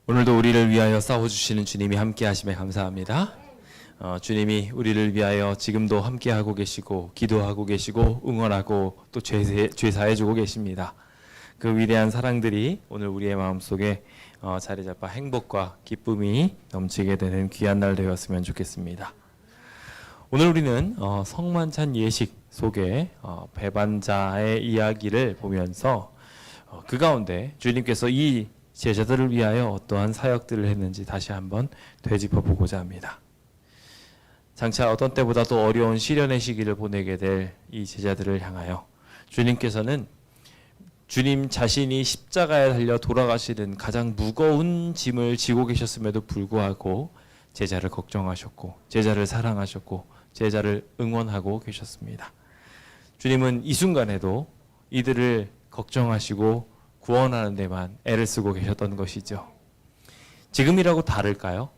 오늘도 우리를 위하여 싸워주시는 주님이 함께 하심에 감사합니다. 주님이 우리를 위하여 지금도 함께 하고 계시고 기도하고 계시고 응원하고 또 죄사해주고 계십니다. 그 위대한 사랑들이 오늘 우리의 마음속에 자리 잡아 행복과 기쁨이 넘치게 되는 귀한 날 되었으면 좋겠습니다. 오늘 우리는 성만찬 예식 속에 배반자의 이야기를 보면서 그 가운데 주님께서 이 제자들을 위하여 어떠한 사역들을 했는지 다시 한번 되짚어보고자 합니다. 장차 어떤 때보다도 어려운 시련의 시기를 보내게 될 이 제자들을 향하여 주님께서는 주님 자신이 십자가에 달려 돌아가시는 가장 무거운 짐을 지고 계셨음에도 불구하고 제자를 걱정하셨고 제자를 사랑하셨고 제자를 응원하고 계셨습니다. 주님은 이 순간에도 이들을 걱정하시고 구원하는 데만 애를 쓰고 계셨던 것이죠. 지금이라고 다를까요?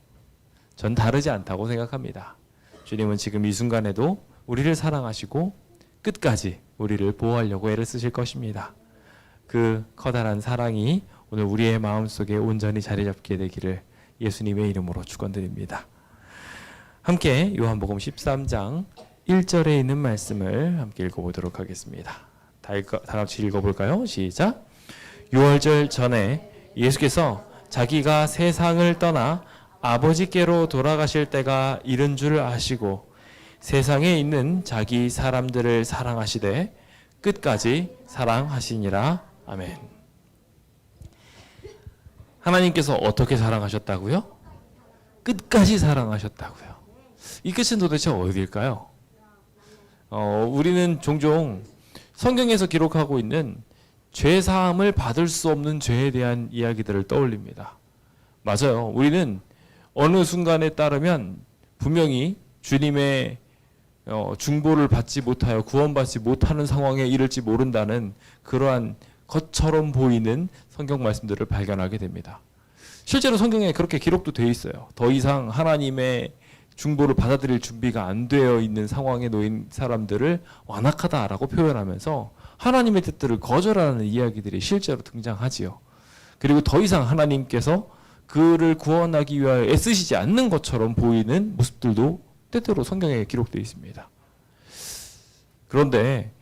전 다르지 않다고 생각합니다. 주님은 지금 이 순간에도 우리를 사랑하시고 끝까지 우리를 보호하려고 애를 쓰실 것입니다. 그 커다란 사랑이 오늘 우리의 마음속에 온전히 자리 잡게 되기를 예수님의 이름으로 축원드립니다. 함께 요한복음 13장 1절에 있는 말씀을 함께 읽어보도록 하겠습니다. 다 같이 읽어볼까요? 시작! 6월절 전에 예수께서 자기가 세상을 떠나 아버지께로 돌아가실 때가 이른 줄 아시고 세상에 있는 자기 사람들을 사랑하시되 끝까지 사랑하시니라. 아멘. 하나님께서 어떻게 사랑하셨다고요? 끝까지 사랑하셨다고요. 이 끝은 도대체 어디일까요? 우리는 종종 성경에서 기록하고 있는 죄사함을 받을 수 없는 죄에 대한 이야기들을 떠올립니다. 맞아요. 우리는 어느 순간에 따르면 분명히 주님의 중보를 받지 못하여 구원받지 못하는 상황에 이를지 모른다는 그러한 것처럼 보이는 성경 말씀들을 발견하게 됩니다. 실제로 성경에 그렇게 기록도 되어 있어요. 더 이상 하나님의 중보를 받아들일 준비가 안 되어 있는 상황에 놓인 사람들을 완악하다라고 표현하면서 하나님의 뜻들을 거절하는 이야기들이 실제로 등장하지요. 그리고 더 이상 하나님께서 그를 구원하기 위하여 애쓰시지 않는 것처럼 보이는 모습들도 때때로 성경에 기록되어 있습니다. 그런데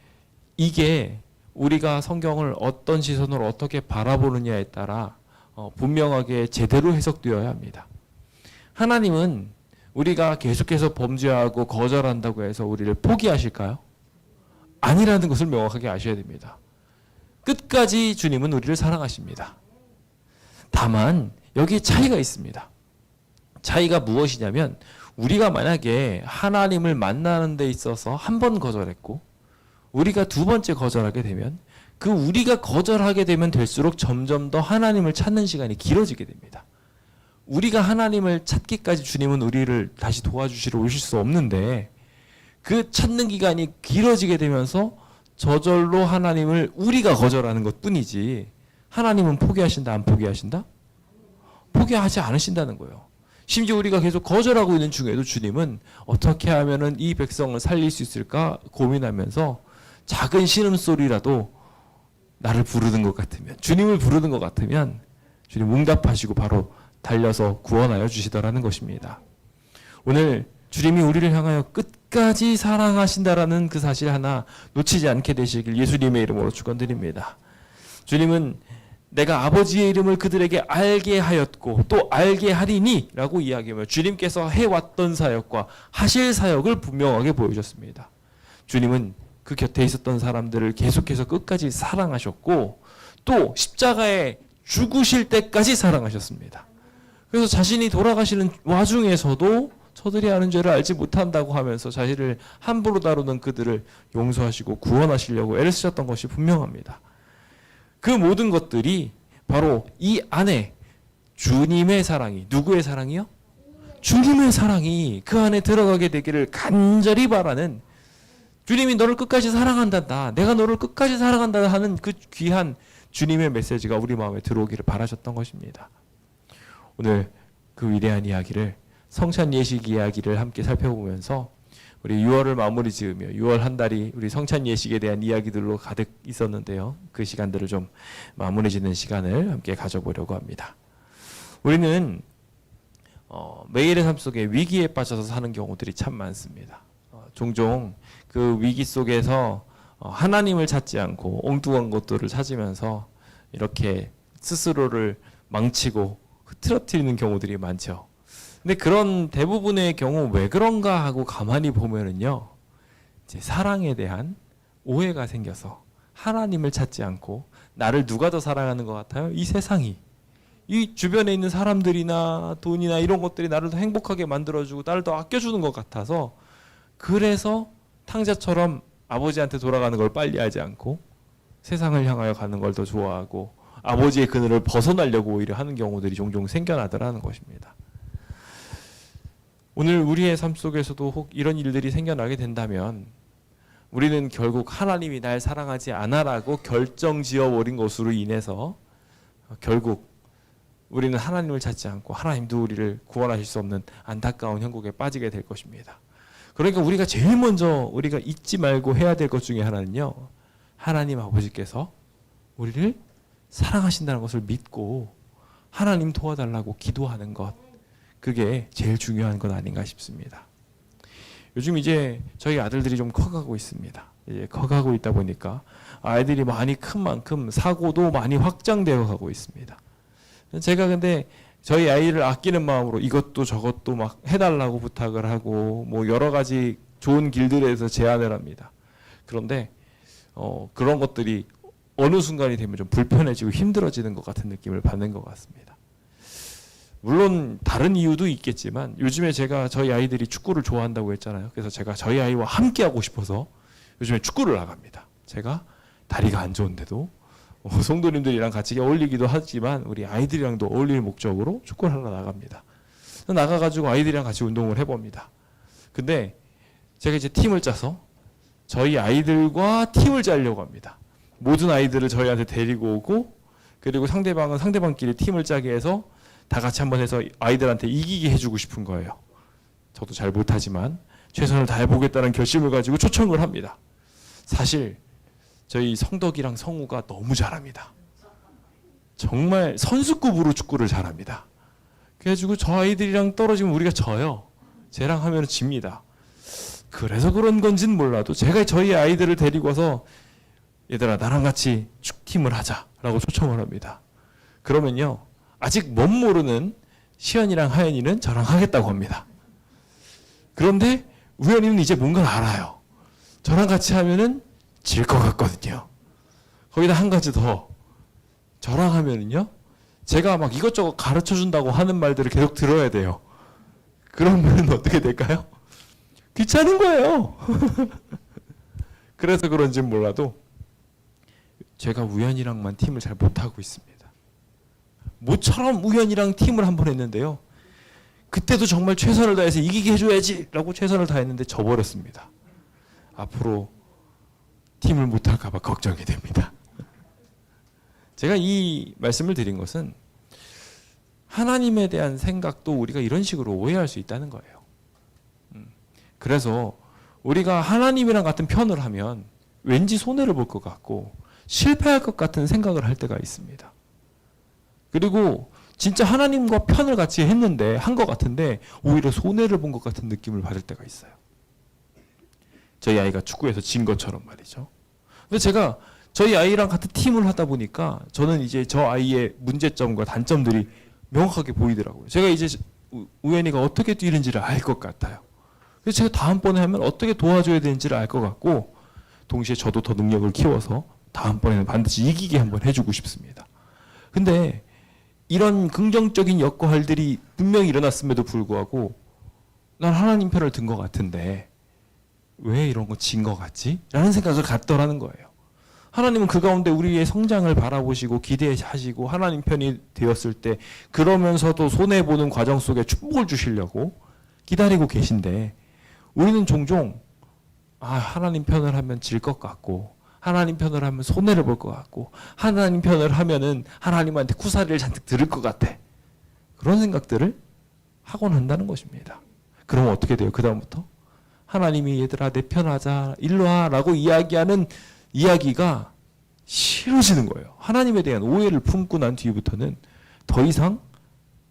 이게 우리가 성경을 어떤 시선으로 어떻게 바라보느냐에 따라 분명하게 제대로 해석되어야 합니다. 하나님은 우리가 계속해서 범죄하고 거절한다고 해서 우리를 포기하실까요? 아니라는 것을 명확하게 아셔야 됩니다. 끝까지 주님은 우리를 사랑하십니다. 다만 여기에 차이가 있습니다. 차이가 무엇이냐면 우리가 만약에 하나님을 만나는 데 있어서 한 번 거절했고 우리가 두 번째 거절하게 되면 그 우리가 거절하게 되면 될수록 점점 더 하나님을 찾는 시간이 길어지게 됩니다. 우리가 하나님을 찾기까지 주님은 우리를 다시 도와주시러 오실 수 없는데 그 찾는 기간이 길어지게 되면서 저절로 하나님을 우리가 거절하는 것 뿐이지 하나님은 포기하신다 안 포기하신다? 포기하지 않으신다는 거예요. 심지어 우리가 계속 거절하고 있는 중에도 주님은 어떻게 하면은 이 백성을 살릴 수 있을까 고민하면서 작은 신음소리라도 나를 부르는 것 같으면 주님을 부르는 것 같으면 주님 응답하시고 바로 달려서 구원하여 주시더라는 것입니다. 오늘 주님이 우리를 향하여 끝까지 사랑하신다라는 그 사실 하나 놓치지 않게 되시길 예수님의 이름으로 축원드립니다. 주님은 내가 아버지의 이름을 그들에게 알게 하였고 또 알게 하리니 라고 이야기하며 주님께서 해왔던 사역과 하실 사역을 분명하게 보여주셨습니다. 주님은 그 곁에 있었던 사람들을 계속해서 끝까지 사랑하셨고 또 십자가에 죽으실 때까지 사랑하셨습니다. 그래서 자신이 돌아가시는 와중에서도 저들이 하는 죄를 알지 못한다고 하면서 자신을 함부로 다루는 그들을 용서하시고 구원하시려고 애를 쓰셨던 것이 분명합니다. 그 모든 것들이 바로 이 안에 주님의 사랑이, 누구의 사랑이요? 주님의 사랑이 그 안에 들어가게 되기를 간절히 바라는, 주님이 너를 끝까지 사랑한단다, 내가 너를 끝까지 사랑한다 하는 그 귀한 주님의 메시지가 우리 마음에 들어오기를 바라셨던 것입니다. 오늘 그 위대한 이야기를, 성찬 예식 이야기를 함께 살펴보면서 우리 6월을 마무리 지으며 6월 한 달이 우리 성찬 예식에 대한 이야기들로 가득 있었는데요. 그 시간들을 좀 마무리 짓는 시간을 함께 가져보려고 합니다. 우리는 매일의 삶 속에 위기에 빠져서 사는 경우들이 참 많습니다. 종종 그 위기 속에서 하나님을 찾지 않고 엉뚱한 것들을 찾으면서 이렇게 스스로를 망치고 흐트러뜨리는 경우들이 많죠. 근데 그런 대부분의 경우 왜 그런가 하고 가만히 보면은요, 이제 사랑에 대한 오해가 생겨서 하나님을 찾지 않고 나를 누가 더 사랑하는 것 같아요? 이 세상이. 이 주변에 있는 사람들이나 돈이나 이런 것들이 나를 더 행복하게 만들어주고 나를 더 아껴주는 것 같아서, 그래서 탕자처럼 아버지한테 돌아가는 걸 빨리 하지 않고 세상을 향하여 가는 걸 더 좋아하고 아버지의 그늘을 벗어나려고 오히려 하는 경우들이 종종 생겨나더라는 것입니다. 오늘 우리의 삶 속에서도 혹 이런 일들이 생겨나게 된다면 우리는 결국 하나님이 날 사랑하지 않아라고 결정지어버린 것으로 인해서 결국 우리는 하나님을 찾지 않고 하나님도 우리를 구원하실 수 없는 안타까운 형국에 빠지게 될 것입니다. 그러니까 우리가 제일 먼저 우리가 잊지 말고 해야 될 것 중에 하나는요, 하나님 아버지께서 우리를 사랑하신다는 것을 믿고 하나님 도와달라고 기도하는 것, 그게 제일 중요한 것 아닌가 싶습니다. 요즘 이제 저희 아들들이 좀 커가고 있습니다. 이제 커가고 있다 보니까 아이들이 많이 큰 만큼 사고도 많이 확장되어 가고 있습니다. 제가 근데 저희 아이를 아끼는 마음으로 이것도 저것도 막 해달라고 부탁을 하고 뭐 여러 가지 좋은 길들에서 제안을 합니다. 그런데 그런 것들이 어느 순간이 되면 좀 불편해지고 힘들어지는 것 같은 느낌을 받는 것 같습니다. 물론 다른 이유도 있겠지만 요즘에 제가 저희 아이들이 축구를 좋아한다고 했잖아요. 그래서 제가 저희 아이와 함께 하고 싶어서 요즘에 축구를 나갑니다. 제가 다리가 안 좋은데도 성도님들이랑 같이 어울리기도 하지만 우리 아이들이랑도 어울릴 목적으로 축구를 하러 나갑니다. 나가가지고 아이들이랑 같이 운동을 해봅니다. 근데 제가 이제 팀을 짜서 저희 아이들과 팀을 짜려고 합니다. 모든 아이들을 저희한테 데리고 오고, 그리고 상대방은 상대방끼리 팀을 짜게 해서 다 같이 한번 해서 아이들한테 이기게 해주고 싶은 거예요. 저도 잘 못하지만 최선을 다해보겠다는 결심을 가지고 초청을 합니다. 사실 저희 성덕이랑 성우가 너무 잘합니다. 정말 선수급으로 축구를 잘합니다. 그래가지고 저 아이들이랑 떨어지면 우리가 져요. 쟤랑 하면 집니다. 그래서 그런 건지는 몰라도 제가 저희 아이들을 데리고 와서 얘들아 나랑 같이 축팀을 하자라고 초청을 합니다. 그러면요, 아직 못 모르는 시연이랑 하연이는 저랑 하겠다고 합니다. 그런데 우연이는 이제 뭔가를 알아요. 저랑 같이 하면은 질 것 같거든요. 거기다 한 가지 더, 저랑 하면은요, 제가 막 이것저것 가르쳐 준다고 하는 말들을 계속 들어야 돼요. 그러면 어떻게 될까요? 귀찮은 거예요. 그래서 그런지는 몰라도 제가 우연이랑만 팀을 잘 못하고 있습니다. 모처럼 우연이랑 팀을 한번 했는데요, 그때도 정말 최선을 다해서 이기게 해줘야지 라고 최선을 다했는데 져버렸습니다. 앞으로 팀을 못할까 봐 걱정이 됩니다. 제가 이 말씀을 드린 것은 하나님에 대한 생각도 우리가 이런 식으로 오해할 수 있다는 거예요. 그래서 우리가 하나님이랑 같은 편을 하면 왠지 손해를 볼 것 같고 실패할 것 같은 생각을 할 때가 있습니다. 그리고 진짜 하나님과 편을 같이 했는데, 한 것 같은데 오히려 손해를 본 것 같은 느낌을 받을 때가 있어요. 저희 아이가 축구에서 진 것처럼 말이죠. 근데 제가 저희 아이랑 같은 팀을 하다 보니까 저는 이제 저 아이의 문제점과 단점들이 명확하게 보이더라고요. 제가 이제 우연이가 어떻게 뛰는지를 알 것 같아요. 그래서 제가 다음번에 하면 어떻게 도와줘야 되는지를 알 것 같고, 동시에 저도 더 능력을 키워서 다음번에는 반드시 이기게 한번 해주고 싶습니다. 근데 이런 긍정적인 역할들이 분명히 일어났음에도 불구하고 난 하나님 편을 든 것 같은데 왜 이런 거 진 것 같지? 라는 생각을 갖더라는 거예요. 하나님은 그 가운데 우리의 성장을 바라보시고 기대하시고 하나님 편이 되었을 때 그러면서도 손해보는 과정 속에 축복을 주시려고 기다리고 계신데, 우리는 종종 하나님 편을 하면 질 것 같고, 하나님 편을 하면 손해를 볼 것 같고, 하나님 편을 하면은 하나님한테 쿠사리를 잔뜩 들을 것 같아, 그런 생각들을 하곤 한다는 것입니다. 그러면 어떻게 돼요? 그 다음부터 하나님이 얘들아 내 편하자 일로 와 라고 이야기하는 이야기가 싫어지는 거예요. 하나님에 대한 오해를 품고 난 뒤부터는 더 이상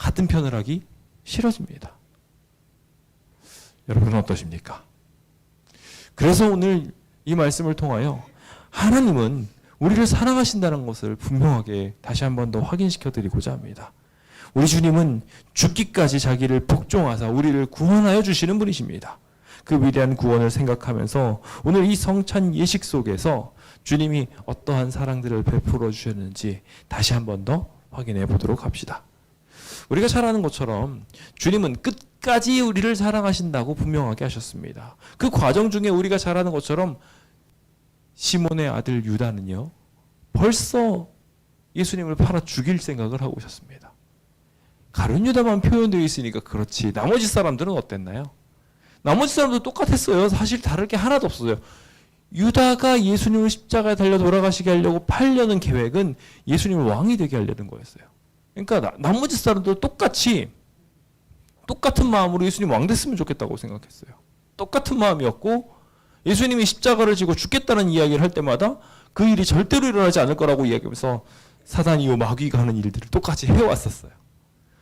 같은 편을 하기 싫어집니다. 여러분은 어떠십니까? 그래서 오늘 이 말씀을 통하여 하나님은 우리를 사랑하신다는 것을 분명하게 다시 한 번 더 확인시켜 드리고자 합니다. 우리 주님은 죽기까지 자기를 복종하사 우리를 구원하여 주시는 분이십니다. 그 위대한 구원을 생각하면서 오늘 이 성찬 예식 속에서 주님이 어떠한 사랑들을 베풀어 주셨는지 다시 한 번 더 확인해 보도록 합시다. 우리가 잘 아는 것처럼 주님은 끝까지 우리를 사랑하신다고 분명하게 하셨습니다. 그 과정 중에 우리가 잘 아는 것처럼 시몬의 아들 유다는요, 벌써 예수님을 팔아 죽일 생각을 하고 있었습니다. 가룟 유다만 표현되어 있으니까 그렇지 나머지 사람들은 어땠나요? 나머지 사람도 똑같았어요. 사실 다를 게 하나도 없어요. 유다가 예수님을 십자가에 달려 돌아가시게 하려고 팔려는 계획은 예수님을 왕이 되게 하려는 거였어요. 그러니까 나머지 사람도 똑같이 똑같은 마음으로 예수님 왕 됐으면 좋겠다고 생각했어요. 똑같은 마음이었고 예수님이 십자가를 지고 죽겠다는 이야기를 할 때마다 그 일이 절대로 일어나지 않을 거라고 이야기하면서 사단이요 마귀가 하는 일들을 똑같이 해왔었어요.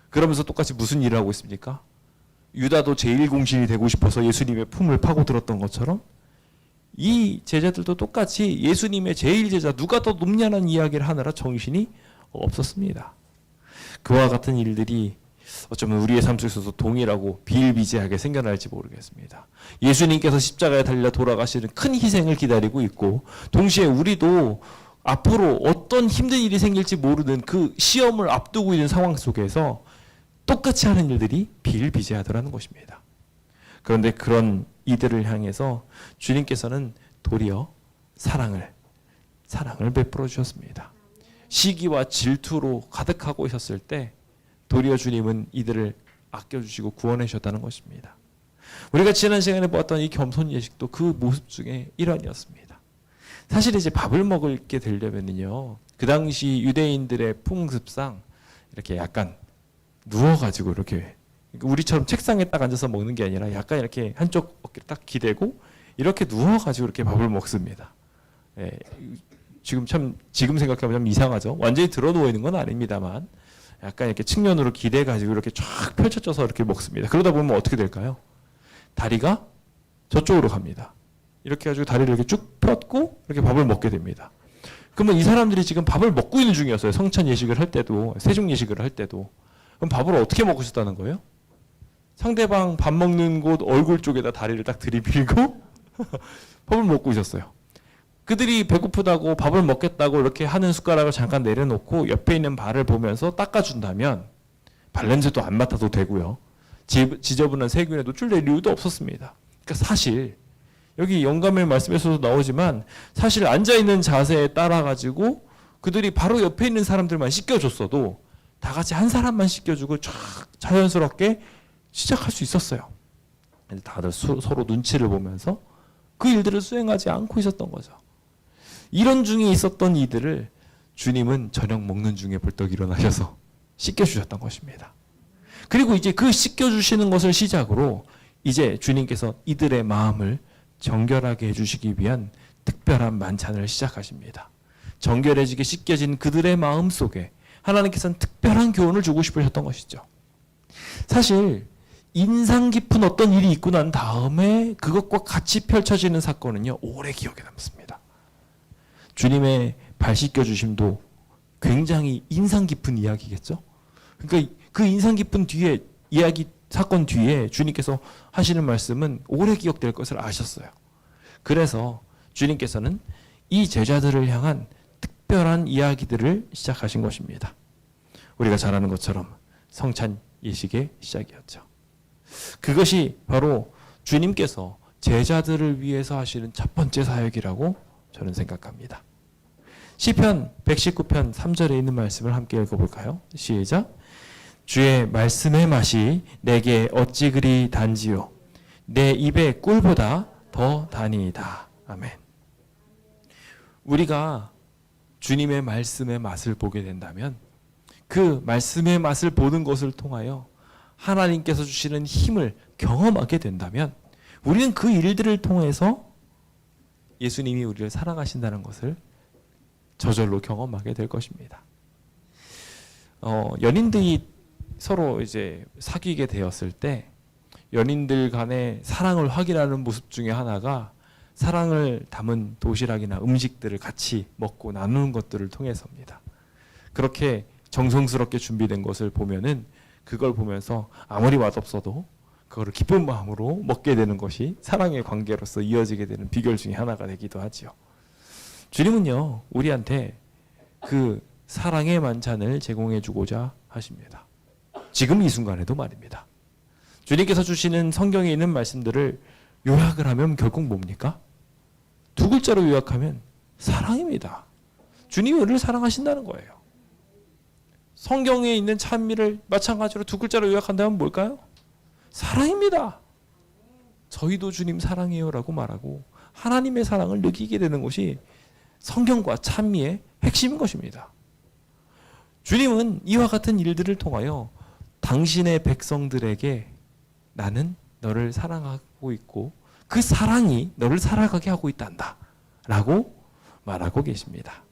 그러면서 똑같이 무슨 일을 하고 있습니까? 유다도 제1공신이 되고 싶어서 예수님의 품을 파고들었던 것처럼 이 제자들도 똑같이 예수님의 제1제자 누가 더 높냐는 이야기를 하느라 정신이 없었습니다. 그와 같은 일들이 어쩌면 우리의 삶 속에서도 동일하고 비일비재하게 생겨날지 모르겠습니다. 예수님께서 십자가에 달려 돌아가시는 큰 희생을 기다리고 있고 동시에 우리도 앞으로 어떤 힘든 일이 생길지 모르는 그 시험을 앞두고 있는 상황 속에서 똑같이 하는 일들이 비일비재하더라는 것입니다. 그런데 그런 이들을 향해서 주님께서는 도리어 사랑을 베풀어 주셨습니다. 시기와 질투로 가득하고 있었을 때 도리어 주님은 이들을 아껴주시고 구원해 주셨다는 것입니다. 우리가 지난 시간에 보았던 이 겸손 예식도 그 모습 중에 일환이었습니다. 사실 이제 밥을 먹게 되려면요, 그 당시 유대인들의 풍습상 이렇게 약간 누워가지고 이렇게 우리처럼 책상에 딱 앉아서 먹는 게 아니라 약간 이렇게 한쪽 어깨를 딱 기대고 이렇게 누워가지고 이렇게 밥을 먹습니다. 예, 지금 생각하면 좀 이상하죠. 완전히 들어 누워 있는 건 아닙니다만 약간 이렇게 측면으로 기대가지고 이렇게 쫙 펼쳐져서 이렇게 먹습니다. 그러다 보면 어떻게 될까요? 다리가 저쪽으로 갑니다. 이렇게 해가지고 다리를 이렇게 쭉 폈고 이렇게 밥을 먹게 됩니다. 그러면 이 사람들이 지금 밥을 먹고 있는 중이었어요. 성찬 예식을 할 때도, 세종 예식을 할 때도. 그럼 밥을 어떻게 먹고 있었다는 거예요? 상대방 밥 먹는 곳 얼굴 쪽에다 다리를 딱 들이밀고 밥을 먹고 있었어요. 그들이 배고프다고 밥을 먹겠다고 이렇게 하는 숟가락을 잠깐 내려놓고 옆에 있는 발을 보면서 닦아준다면 발냄새도 안 맡아도 되고요. 지저분한 세균에 노출될 이유도 없었습니다. 그러니까 사실 여기 영감의 말씀에서도 나오지만 사실 앉아있는 자세에 따라가지고 그들이 바로 옆에 있는 사람들만 씻겨줬어도 다 같이 한 사람만 씻겨주고 쫙 자연스럽게 시작할 수 있었어요. 다들 서로 눈치를 보면서 그 일들을 수행하지 않고 있었던 거죠. 이런 중에 있었던 이들을 주님은 저녁 먹는 중에 벌떡 일어나셔서 씻겨주셨던 것입니다. 그리고 이제 그 씻겨주시는 것을 시작으로 이제 주님께서 이들의 마음을 정결하게 해주시기 위한 특별한 만찬을 시작하십니다. 정결해지게 씻겨진 그들의 마음 속에 하나님께서는 특별한 교훈을 주고 싶으셨던 것이죠. 사실 인상 깊은 어떤 일이 있고 난 다음에 그것과 같이 펼쳐지는 사건은요, 오래 기억에 남습니다. 주님의 발 씻겨주심도 굉장히 인상 깊은 이야기겠죠. 그러니까 그 인상 깊은 뒤에 이야기 사건 뒤에 주님께서 하시는 말씀은 오래 기억될 것을 아셨어요. 그래서 주님께서는 이 제자들을 향한 특별한 이야기들을 시작하신 것입니다. 우리가 잘 아는 것처럼 성찬 예식의 시작이었죠. 그것이 바로 주님께서 제자들을 위해서 하시는 첫 번째 사역이라고 저는 생각합니다. 시편 119편 3절에 있는 말씀을 함께 읽어볼까요? 시작. 주의 말씀의 맛이 내게 어찌 그리 단지요 내 입에 꿀보다 더 다니이다. 아멘. 우리가 주님의 말씀의 맛을 보게 된다면 그 말씀의 맛을 보는 것을 통하여 하나님께서 주시는 힘을 경험하게 된다면 우리는 그 일들을 통해서 예수님이 우리를 사랑하신다는 것을 저절로 경험하게 될 것입니다. 연인들이 서로 이제 사귀게 되었을 때 연인들 간의 사랑을 확인하는 모습 중에 하나가 사랑을 담은 도시락이나 음식들을 같이 먹고 나누는 것들을 통해서입니다. 그렇게 정성스럽게 준비된 것을 보면은 그걸 보면서 아무리 맛없어도 그거를 기쁜 마음으로 먹게 되는 것이 사랑의 관계로서 이어지게 되는 비결 중에 하나가 되기도 하지요. 주님은요, 우리한테 그 사랑의 만찬을 제공해 주고자 하십니다. 지금 이 순간에도 말입니다. 주님께서 주시는 성경에 있는 말씀들을 요약을 하면 결국 뭡니까? 두 글자로 요약하면 사랑입니다. 주님이 우리를 사랑하신다는 거예요. 성경에 있는 찬미를 마찬가지로 두 글자로 요약한다면 뭘까요? 사랑입니다. 저희도 주님 사랑해요 라고 말하고 하나님의 사랑을 느끼게 되는 것이 성경과 찬미의 핵심인 것입니다. 주님은 이와 같은 일들을 통하여 당신의 백성들에게 나는 너를 사랑하고 있고 그 사랑이 너를 살아가게 하고 있단다 라고 말하고 계십니다.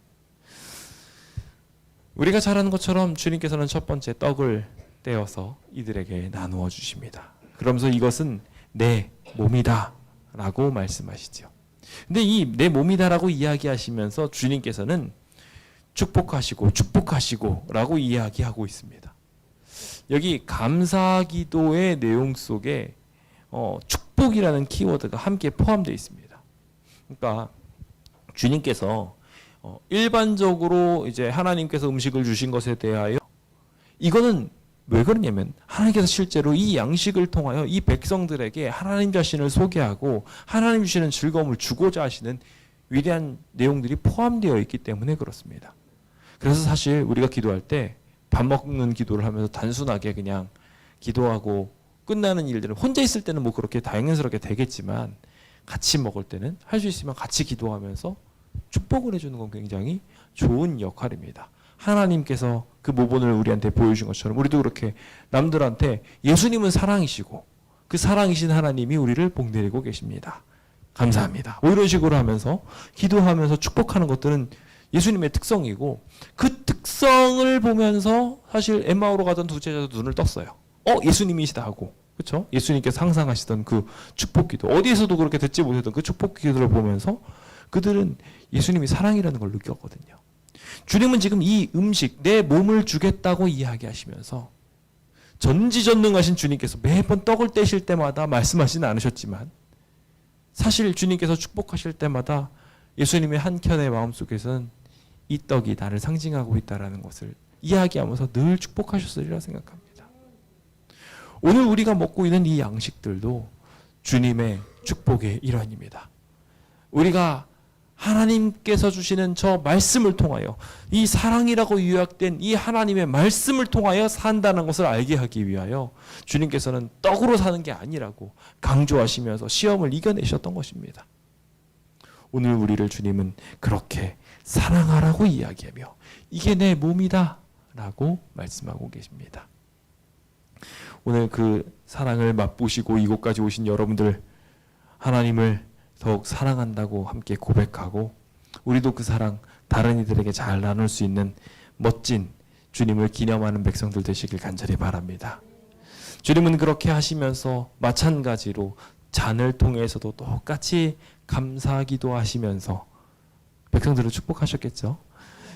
우리가 잘 아는 것처럼 주님께서는 첫 번째 떡을 떼어서 이들에게 나누어 주십니다. 그러면서 이것은 내 몸이다 라고 말씀하시죠. 근데 이 내 몸이다 라고 이야기하시면서 주님께서는 축복하시고 축복하시고 라고 이야기하고 있습니다. 여기 감사기도의 내용 속에 축복이라는 키워드가 함께 포함되어 있습니다. 그러니까 주님께서 일반적으로 이제 하나님께서 음식을 주신 것에 대하여 이거는 왜 그러냐면 하나님께서 실제로 이 양식을 통하여 이 백성들에게 하나님 자신을 소개하고 하나님 주시는 즐거움을 주고자 하시는 위대한 내용들이 포함되어 있기 때문에 그렇습니다. 그래서 사실 우리가 기도할 때 밥 먹는 기도를 하면서 단순하게 그냥 기도하고 끝나는 일들은 혼자 있을 때는 뭐 그렇게 당연스럽게 되겠지만 같이 먹을 때는 할 수 있으면 같이 기도하면서 축복을 해주는 건 굉장히 좋은 역할입니다. 하나님께서 그 모본을 우리한테 보여주신 것처럼 우리도 그렇게 남들한테 예수님은 사랑이시고 그 사랑이신 하나님이 우리를 복내리고 계십니다. 감사합니다. 뭐 이런 식으로 하면서 기도하면서 축복하는 것들은 예수님의 특성이고 그 특성을 보면서 사실 엠마오로 가던 두 제자도 눈을 떴어요. 예수님이시다 하고 그렇죠? 예수님께서 항상 하시던 그 축복기도 어디에서도 그렇게 듣지 못했던 그 축복기도를 보면서 그들은 예수님이 사랑이라는 걸 느꼈거든요. 주님은 지금 이 음식 내 몸을 주겠다고 이야기하시면서 전지전능하신 주님께서 매번 떡을 떼실 때마다 말씀하시는 않으셨지만 사실 주님께서 축복하실 때마다 예수님의 한켠의 마음속에서는 이 떡이 나를 상징하고 있다는 것을 이야기하면서 늘 축복하셨으리라 생각합니다. 오늘 우리가 먹고 있는 이 양식들도 주님의 축복의 일환입니다. 우리가 하나님께서 주시는 저 말씀을 통하여 이 사랑이라고 요약된 이 하나님의 말씀을 통하여 산다는 것을 알게 하기 위하여 주님께서는 떡으로 사는 게 아니라고 강조하시면서 시험을 이겨내셨던 것입니다. 오늘 우리를 주님은 그렇게 사랑하라고 이야기하며 이게 내 몸이다 라고 말씀하고 계십니다. 오늘 그 사랑을 맛보시고 이곳까지 오신 여러분들 하나님을 더욱 사랑한다고 함께 고백하고 우리도 그 사랑 다른 이들에게 잘 나눌 수 있는 멋진 주님을 기념하는 백성들 되시길 간절히 바랍니다. 주님은 그렇게 하시면서 마찬가지로 잔을 통해서도 똑같이 감사기도 하시면서 백성들을 축복하셨겠죠.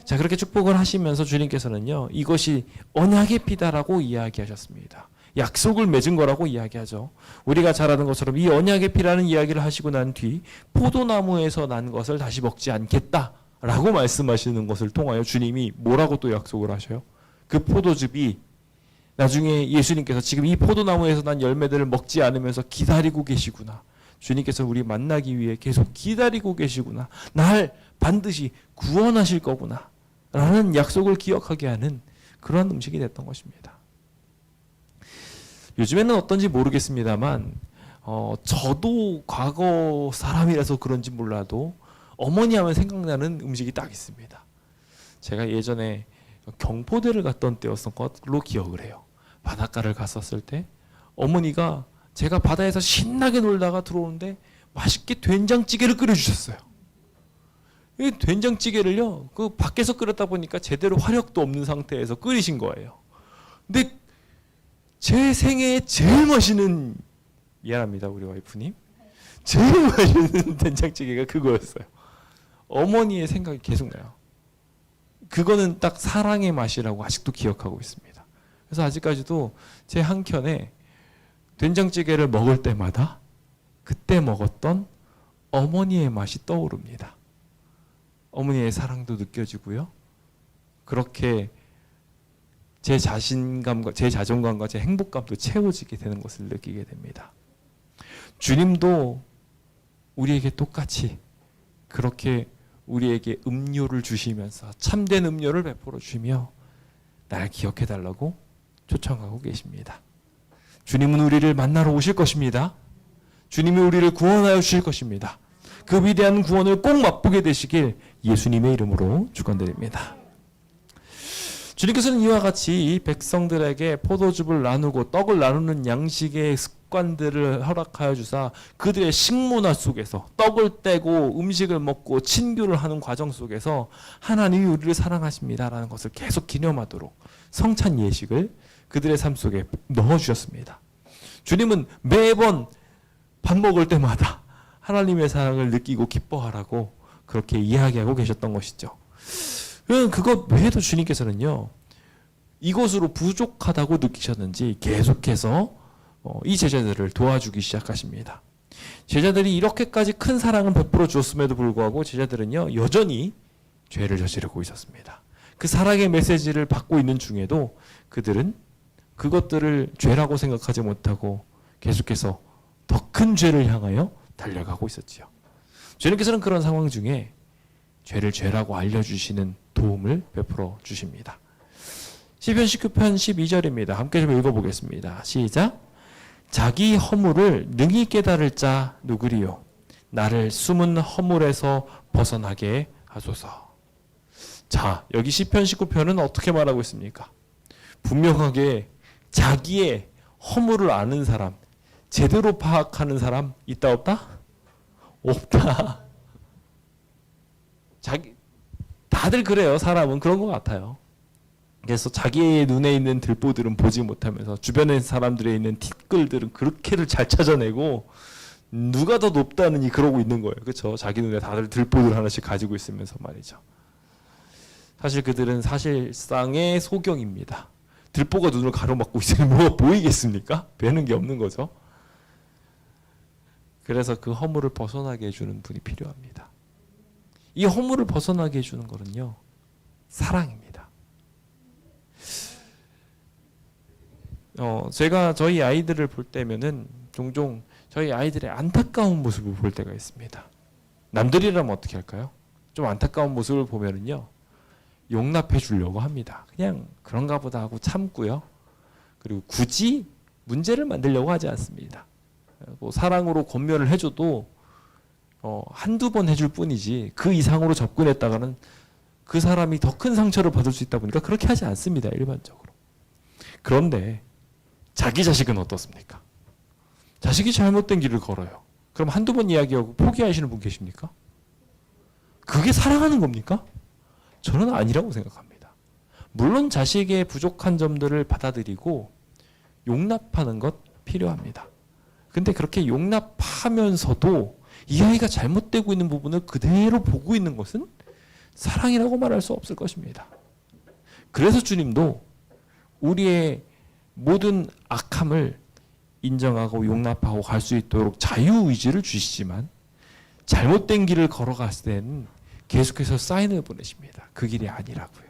자, 그렇게 축복을 하시면서 주님께서는요, 이것이 언약의 피다라고 이야기하셨습니다. 약속을 맺은 거라고 이야기하죠. 우리가 잘 아는 것처럼 이 언약의 피라는 이야기를 하시고 난 뒤 포도나무에서 난 것을 다시 먹지 않겠다라고 말씀하시는 것을 통하여 주님이 뭐라고 또 약속을 하셔요? 그 포도즙이 나중에 예수님께서 지금 이 포도나무에서 난 열매들을 먹지 않으면서 기다리고 계시구나. 주님께서 우리 만나기 위해 계속 기다리고 계시구나. 날 반드시 구원하실 거구나. 라는 약속을 기억하게 하는 그런 음식이 됐던 것입니다. 요즘에는 어떤지 모르겠습니다만 저도 과거 사람이라서 그런지 몰라도 어머니 하면 생각나는 음식이 딱 있습니다. 제가 예전에 경포대를 갔던 때였던 걸로 기억을 해요. 바닷가를 갔었을 때 어머니가 제가 바다에서 신나게 놀다가 들어오는데 맛있게 된장찌개를 끓여주셨어요. 이 된장찌개를요, 그 밖에서 끓였다 보니까 제대로 화력도 없는 상태에서 끓이신 거예요. 근데 제 생애에 제일 맛있는, 미안합니다 우리 와이프님, 제일 맛있는 된장찌개가 그거였어요. 어머니의 생각이 계속 나요. 그거는 딱 사랑의 맛이라고 아직도 기억하고 있습니다. 그래서 아직까지도 제 한켠에 된장찌개를 먹을 때마다 그때 먹었던 어머니의 맛이 떠오릅니다. 어머니의 사랑도 느껴지고요. 그렇게 제 자신감과 제 자존감과 제 행복감도 채워지게 되는 것을 느끼게 됩니다. 주님도 우리에게 똑같이 그렇게 우리에게 음료를 주시면서 참된 음료를 베풀어 주시며 날 기억해 달라고 초청하고 계십니다. 주님은 우리를 만나러 오실 것입니다. 주님이 우리를 구원하여 주실 것입니다. 그 위대한 구원을 꼭 맛보게 되시길 예수님의 이름으로 축원드립니다. 주님께서는 이와 같이 백성들에게 포도즙을 나누고 떡을 나누는 양식의 습관들을 허락하여 주사 그들의 식문화 속에서 떡을 떼고 음식을 먹고 친교를 하는 과정 속에서 하나님이 우리를 사랑하십니다라는 것을 계속 기념하도록 성찬 예식을 그들의 삶 속에 넣어주셨습니다. 주님은 매번 밥 먹을 때마다 하나님의 사랑을 느끼고 기뻐하라고 그렇게 이야기하고 계셨던 것이죠. 그것 외에도 주님께서는요, 이것으로 부족하다고 느끼셨는지 계속해서 이 제자들을 도와주기 시작하십니다. 제자들이 이렇게까지 큰 사랑을 베풀어 주었음에도 불구하고 제자들은요, 여전히 죄를 저지르고 있었습니다. 그 사랑의 메시지를 받고 있는 중에도 그들은 그것들을 죄라고 생각하지 못하고 계속해서 더 큰 죄를 향하여 달려가고 있었지요. 주님께서는 그런 상황 중에 죄를 죄라고 알려주시는 도움을 베풀어 주십니다. 시편 19편 12절입니다. 함께 좀 읽어보겠습니다. 시작. 자기 허물을 능히 깨달을 자 누구리요? 나를 숨은 허물에서 벗어나게 하소서. 자, 여기 시편 19편은 어떻게 말하고 있습니까? 분명하게 자기의 허물을 아는 사람, 제대로 파악하는 사람 있다 없다? 없다. 다들 그래요. 사람은 그런 것 같아요. 그래서 자기의 눈에 있는 들보들은 보지 못하면서 주변의 사람들에 있는 티끌들은 그렇게를 잘 찾아내고 누가 더 높다느니 그러고 있는 거예요. 그렇죠? 자기 눈에 다들 들보들 하나씩 가지고 있으면서 말이죠. 사실 그들은 사실상의 소경입니다. 들보가 눈을 가로막고 있으면 뭐가 보이겠습니까? 뵈는 게 없는 거죠. 그래서 그 허물을 벗어나게 해주는 분이 필요합니다. 이 허물을 벗어나게 해주는 것은요, 사랑입니다. 제가 저희 아이들을 볼 때면은 종종 저희 아이들의 안타까운 모습을 볼 때가 있습니다. 남들이라면 어떻게 할까요? 좀 안타까운 모습을 보면은요, 용납해 주려고 합니다. 그냥 그런가 보다 하고 참고요. 그리고 굳이 문제를 만들려고 하지 않습니다. 뭐 사랑으로 권면을 해줘도 한두 번 해줄 뿐이지 그 이상으로 접근했다가는 그 사람이 더 큰 상처를 받을 수 있다 보니까 그렇게 하지 않습니다. 일반적으로. 그런데 자기 자식은 어떻습니까? 자식이 잘못된 길을 걸어요. 그럼 한두 번 이야기하고 포기하시는 분 계십니까? 그게 사랑하는 겁니까? 저는 아니라고 생각합니다. 물론 자식의 부족한 점들을 받아들이고 용납하는 것 필요합니다. 근데 그렇게 용납하면서도 이 아이가 잘못되고 있는 부분을 그대로 보고 있는 것은 사랑이라고 말할 수 없을 것입니다. 그래서 주님도 우리의 모든 악함을 인정하고 용납하고 갈 수 있도록 자유의지를 주시지만 잘못된 길을 걸어갔을 때는 계속해서 사인을 보내십니다. 그 길이 아니라고요.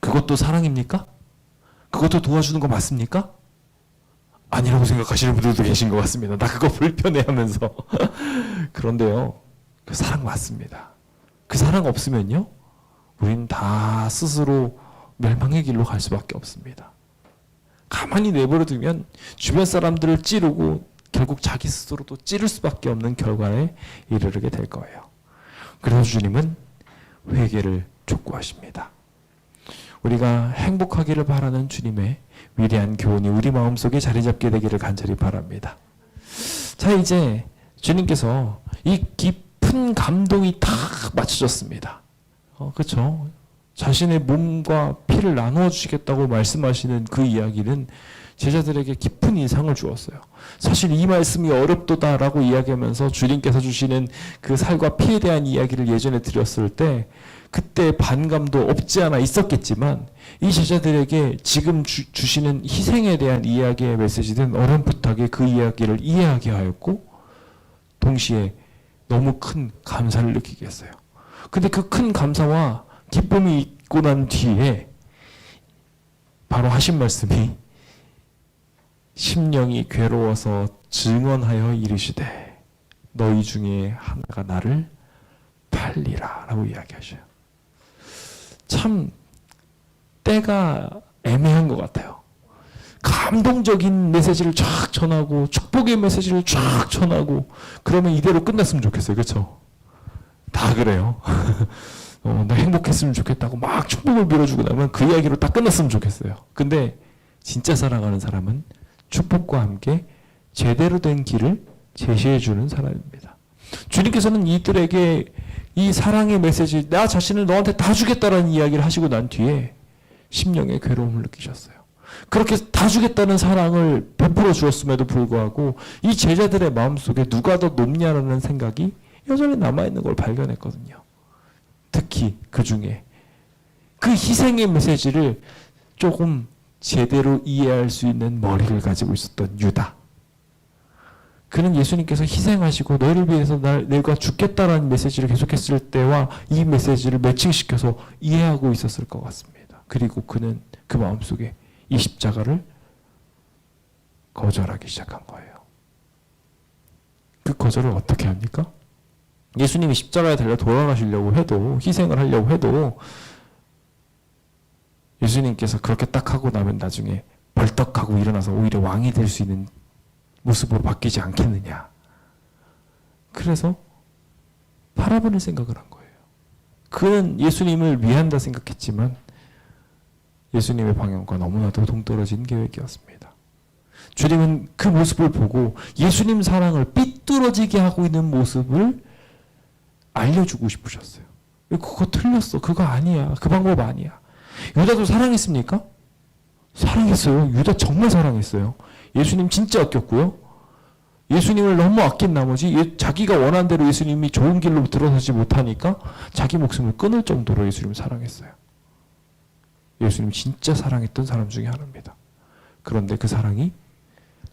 그것도 사랑입니까? 그것도 도와주는 거 맞습니까? 아니라고 생각하시는 분들도 계신 것 같습니다. 나 그거 불편해하면서. 그런데요, 그 사랑 맞습니다. 그 사랑 없으면요, 우리는 다 스스로 멸망의 길로 갈 수밖에 없습니다. 가만히 내버려 두면 주변 사람들을 찌르고 결국 자기 스스로도 찌를 수밖에 없는 결과에 이르게 될 거예요. 그래서 주님은 회개를 촉구하십니다. 우리가 행복하기를 바라는 주님의 위대한 교훈이 우리 마음속에 자리 잡게 되기를 간절히 바랍니다. 자, 이제 주님께서 이 깊은 감동이 다 맞춰졌습니다. 그렇죠? 자신의 몸과 피를 나누어 주시겠다고 말씀하시는 그 이야기는 제자들에게 깊은 인상을 주었어요. 사실 이 말씀이 어렵도다라고 이야기하면서 주님께서 주시는 그 살과 피에 대한 이야기를 예전에 드렸을 때 그때 반감도 없지 않아 있었겠지만 이 제자들에게 지금 주시는 희생에 대한 이야기의 메시지는 어렴풋하게 그 이야기를 이해하게 하였고 동시에 너무 큰 감사를 느끼게 했어요. 근데 그 큰 감사와 기쁨이 있고 난 뒤에 바로 하신 말씀이 심령이 괴로워서 증언하여 이르시되 너희 중에 하나가 나를 팔리라 라고 이야기하셔요. 참 때가 애매한 것 같아요. 감동적인 메시지를 쫙 전하고 축복의 메시지를 쫙 전하고 그러면 이대로 끝났으면 좋겠어요. 그렇죠? 다 그래요. 나 행복했으면 좋겠다고 막 축복을 빌어주고 나면 그 이야기로 딱 끝났으면 좋겠어요. 근데 진짜 사랑하는 사람은 축복과 함께 제대로 된 길을 제시해주는 사람입니다. 주님께서는 이들에게 이 사랑의 메시지, 나 자신을 너한테 다 주겠다라는 이야기를 하시고 난 뒤에 심령의 괴로움을 느끼셨어요. 그렇게 다 주겠다는 사랑을 베풀어 주었음에도 불구하고 이 제자들의 마음속에 누가 더 높냐라는 생각이 여전히 남아있는 걸 발견했거든요. 특히 그 중에 그 희생의 메시지를 조금 제대로 이해할 수 있는 머리를 가지고 있었던 유다. 그는 예수님께서 희생하시고 너희를 위해서 내가 죽겠다라는 메시지를 계속했을 때와 이 메시지를 매칭시켜서 이해하고 있었을 것 같습니다. 그리고 그는 그 마음속에 이 십자가를 거절하기 시작한 거예요. 그 거절을 어떻게 합니까? 예수님이 십자가에 달려 돌아가시려고 해도, 희생을 하려고 해도 예수님께서 그렇게 딱 하고 나면 나중에 벌떡하고 일어나서 오히려 왕이 될 수 있는 모습으로 바뀌지 않겠느냐. 그래서 팔아버릴 생각을 한 거예요. 그는 예수님을 위한다 생각했지만 예수님의 방향과 너무나도 동떨어진 계획이었습니다. 주님은 그 모습을 보고 예수님 사랑을 삐뚤어지게 하고 있는 모습을 알려주고 싶으셨어요. 그거 틀렸어. 그거 아니야. 그 방법 아니야. 유다도 사랑했습니까? 사랑했어요. 유다 정말 사랑했어요. 예수님 진짜 아꼈고요. 예수님을 너무 아낀 나머지 자기가 원한 대로 예수님이 좋은 길로 들어서지 못하니까 자기 목숨을 끊을 정도로 예수님을 사랑했어요. 예수님 진짜 사랑했던 사람 중에 하나입니다. 그런데 그 사랑이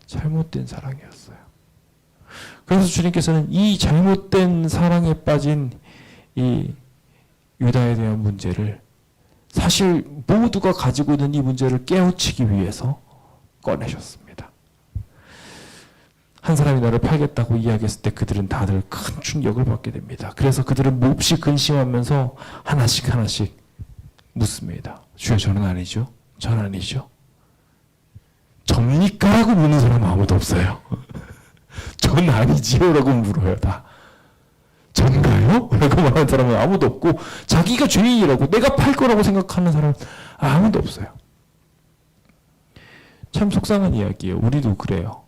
잘못된 사랑이었어요. 그래서 주님께서는 이 잘못된 사랑에 빠진 이 유다에 대한 문제를 사실 모두가 가지고 있는 이 문제를 깨우치기 위해서 꺼내셨습니다. 한 사람이 나를 팔겠다고 이야기했을 때 그들은 다들 큰 충격을 받게 됩니다. 그래서 그들은 몹시 근심하면서 하나씩 묻습니다. 주여, 저는 아니죠? 전 아니죠? 접니까? 라고 묻는 사람은 아무도 없어요. 전 아니지요? 라고 물어요. 다. 전가요? 라고 말하는 사람은 아무도 없고 자기가 죄인이라고 내가 팔 거라고 생각하는 사람은 아무도 없어요. 참 속상한 이야기예요. 우리도 그래요.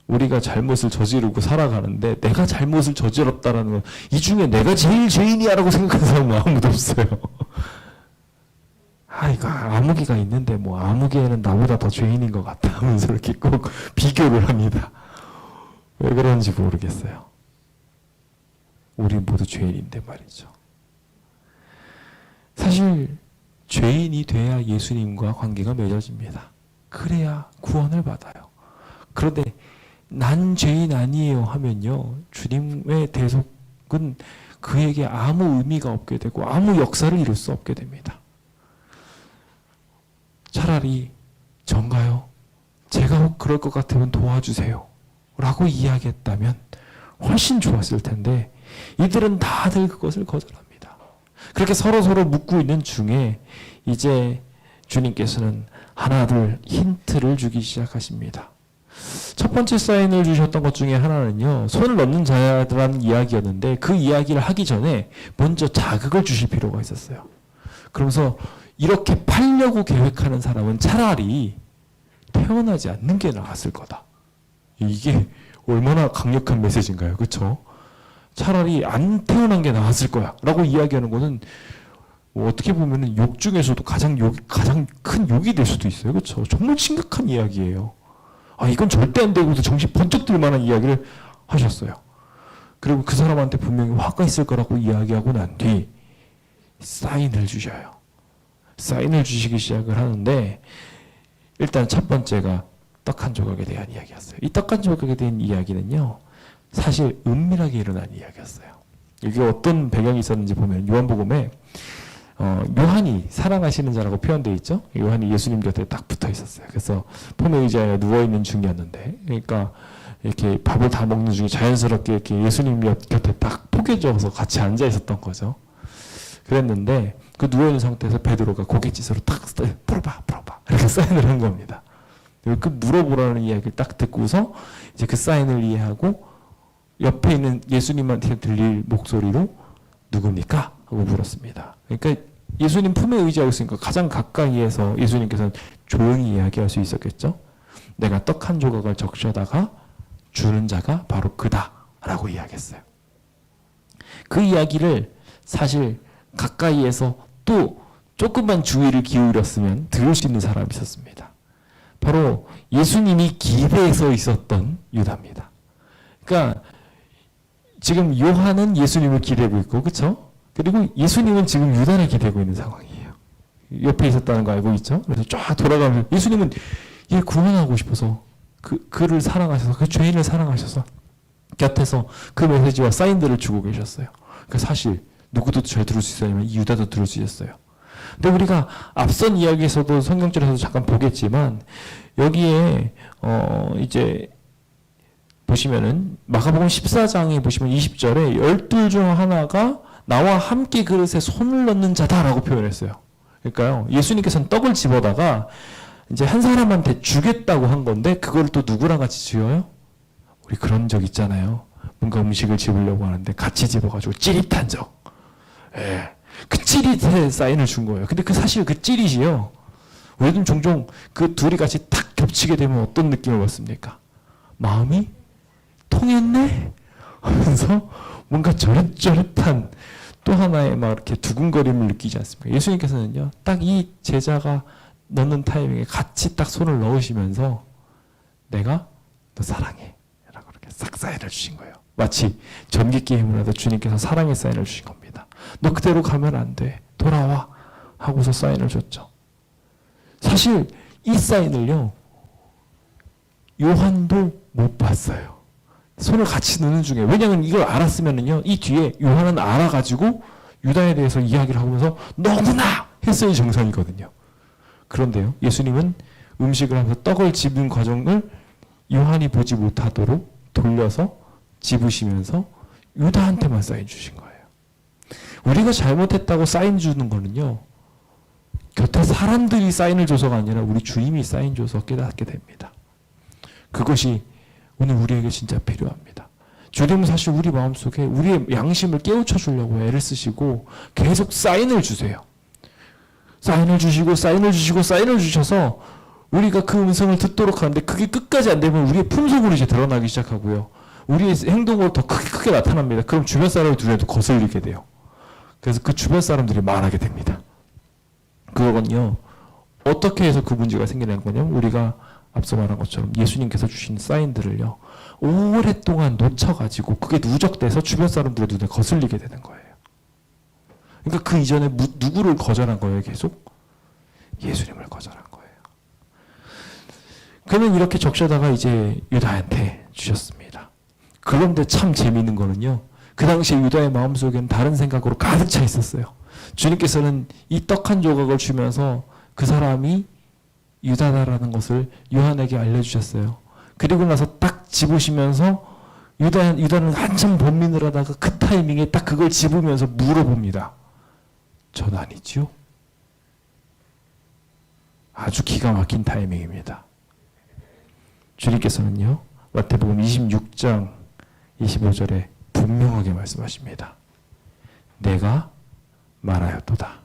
우리가 잘못을 저지르고 살아가는데 내가 잘못을 저질렀다라는 건 이 중에 내가 제일 죄인이야 라고 생각하는 사람은 아무도 없어요. 이거 아무개가 있는데 뭐 아무개는 나보다 더 죄인인 것 같다 하면서 이렇게 꼭 비교를 합니다. 왜 그런지 모르겠어요. 우리 모두 죄인인데 말이죠. 사실 죄인이 돼야 예수님과 관계가 맺어집니다. 그래야 구원을 받아요. 그런데 난 죄인 아니에요 하면요, 주님의 대속은 그에게 아무 의미가 없게 되고 아무 역사를 이룰 수 없게 됩니다. 차라리 전가요? 제가 혹 그럴 것 같으면 도와주세요 라고 이야기했다면 훨씬 좋았을 텐데 이들은 다들 그것을 거절합니다. 그렇게 서로 묻고 있는 중에 이제 주님께서는 하나둘 힌트를 주기 시작하십니다. 첫 번째 사인을 주셨던 것 중에 하나는요, 손을 넣는 자라는 이야기였는데 그 이야기를 하기 전에 먼저 자극을 주실 필요가 있었어요. 그러면서 이렇게 팔려고 계획하는 사람은 차라리 태어나지 않는 게 나았을 거다. 이게 얼마나 강력한 메시지인가요? 그렇죠? 차라리 안 태어난 게 나았을 거야 라고 이야기하는 것은 뭐 어떻게 보면은 욕 중에서도 가장 큰 욕이 될 수도 있어요. 그렇죠? 정말 심각한 이야기예요. 아, 이건 절대 안 되고 정신 번쩍 들 만한 이야기를 하셨어요. 그리고 그 사람한테 분명히 화가 있을 거라고 이야기하고 난 뒤 사인을 주셔요. 사인을 주시기 시작을 하는데, 일단 첫 번째가 떡 한 조각에 대한 이야기였어요. 이 떡 한 조각에 대한 이야기는요, 사실 은밀하게 일어난 이야기였어요. 이게 어떤 배경이 있었는지 보면 요한복음에 요한이 사랑하시는 자라고 표현되어 있죠. 요한이 예수님 곁에 딱 붙어 있었어요. 그래서 폼에 의자에 누워 있는 중이었는데, 그러니까 이렇게 밥을 다 먹는 중에 자연스럽게 이렇게 예수님 곁에 딱 포개져서 같이 앉아 있었던 거죠. 그랬는데 그 누워 있는 상태에서 베드로가 고갯짓으로 딱 풀어봐 이렇게 사인을 한 겁니다. 그 물어보라는 이야기를 딱 듣고서 이제 그 사인을 이해하고 옆에 있는 예수님한테 들릴 목소리로 누굽니까? 하고 물었습니다. 그러니까 예수님 품에 의지하고 있으니까 가장 가까이에서 예수님께서는 조용히 이야기할 수 있었겠죠. 내가 떡 한 조각을 적셔다가 주는 자가 바로 그다 라고 이야기했어요. 그 이야기를 사실 가까이에서 또 조금만 주의를 기울였으면 들을 수 있는 사람이 있었습니다. 바로 예수님이 기대서 있었던 유다입니다. 그러니까 지금 요한은 예수님을 기대고 있고, 그렇죠? 그리고 예수님은 지금 유다를 기대고 있는 상황이에요. 옆에 있었다는 거 알고 있죠? 그래서 쫙 돌아가면서 예수님은 얘 구원하고 싶어서 그를 사랑하셔서, 그 죄인을 사랑하셔서 곁에서 그 메시지와 사인들을 주고 계셨어요. 그러니까 사실 누구도 잘 들을 수 있었냐면 이 유다도 들을 수 있었어요. 근데 우리가 앞선 이야기에서도 성경절에서도 잠깐 보겠지만, 여기에 이제 보시면은 마가복음 14장에 보시면 20절에 12 중 하나가 나와 함께 그릇에 손을 넣는 자다라고 표현했어요. 그러니까요, 예수님께서는 떡을 집어다가 이제 한 사람한테 주겠다고 한 건데, 그걸 또 누구랑 같이 지어요? 우리 그런 적 있잖아요. 뭔가 음식을 집으려고 하는데 같이 집어가지고 찌릿한 적. 예. 그 찌릿에 사인을 준 거예요. 근데 사실 그 찌릿이요, 우리는 종종 그 둘이 같이 탁 겹치게 되면 어떤 느낌을 받습니까? 마음이 통했네? 하면서 뭔가 저릇저릇한 또 하나의 막 이렇게 두근거림을 느끼지 않습니까? 예수님께서는요, 딱 이 제자가 넣는 타이밍에 같이 딱 손을 넣으시면서 내가 너 사랑해 라고 이렇게 싹 사인을 주신 거예요. 마치 전기 게임을 하다 주님께서 사랑의 사인을 주신 겁니다. 너 그대로 가면 안 돼, 돌아와 하고서 사인을 줬죠. 사실 이 사인을요, 요한도 못 봤어요. 손을 같이 넣는 중에. 왜냐하면 이걸 알았으면은요, 이 뒤에 요한은 알아가지고 유다에 대해서 이야기를 하면서 너구나 했어야 정상이거든요. 그런데요, 예수님은 음식을 하면서 떡을 집은 과정을 요한이 보지 못하도록 돌려서 집으시면서 유다한테만 사인 주신 거예요. 우리가 잘못했다고 사인 주는 거는요, 곁에 사람들이 사인을 줘서가 아니라 우리 주님이 사인 줘서 깨닫게 됩니다. 그것이 오늘 우리에게 진짜 필요합니다. 주님은 사실 우리 마음속에 우리의 양심을 깨우쳐 주려고 애를 쓰시고 계속 사인을 주세요. 사인을 주시고 사인을 주시고 사인을 주셔서 우리가 그 음성을 듣도록 하는데, 그게 끝까지 안 되면 우리의 품속으로 이제 드러나기 시작하고요, 우리의 행동으로 더 크게 나타납니다. 그럼 주변 사람의 눈에도 거슬리게 돼요. 그래서 그 주변 사람들이 말하게 됩니다. 그거는요, 어떻게 해서 그 문제가 생기는 거냐면, 우리가 앞서 말한 것처럼 예수님께서 주신 사인들을요, 오랫동안 놓쳐가지고 그게 누적돼서 주변 사람들의 눈에 거슬리게 되는 거예요. 그러니까 그 이전에 누구를 거절한 거예요? 계속 예수님을 거절한 거예요. 그는 이렇게 적셔다가 이제 유다한테 주셨습니다. 그런데 참 재미있는 거는요, 그 당시에 유다의 마음속에는 다른 생각으로 가득 차 있었어요. 주님께서는 이 떡 한 조각을 주면서 그 사람이 유다다라는 것을 요한에게 알려주셨어요. 그리고 나서 딱 집으시면서 유다는 한참 번민을 하다가 그 타이밍에 딱 그걸 집으면서 물어봅니다. 전 아니지요? 아주 기가 막힌 타이밍입니다. 주님께서는요, 마태복음 26장 25절에 분명하게 말씀하십니다. 내가 말하였도다.